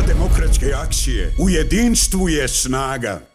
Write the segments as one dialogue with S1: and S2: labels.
S1: demokratske akcije. U jedinstvu je snaga.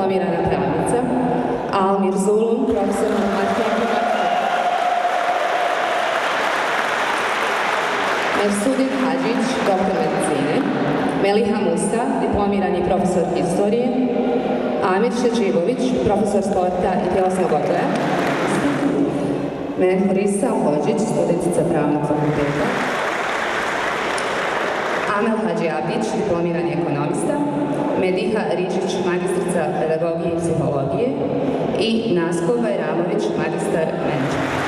S2: diplomirana pravnica, Almir Zulum, profesor matematike, Mersudin Hadžić, doktor medicine, Meliha Musa, diplomirani profesor historije, Amir Šeđivović, profesor sporta i tjelesnog odgoja, Mehrisa Hođić, studentica pravnog fakulteta, Amel Hadžiabić, diplomirani ekonomista, Mediha Ričić, magistrica pedagogije i psihologije i Nasko Bajramović, magistar menadžmenta.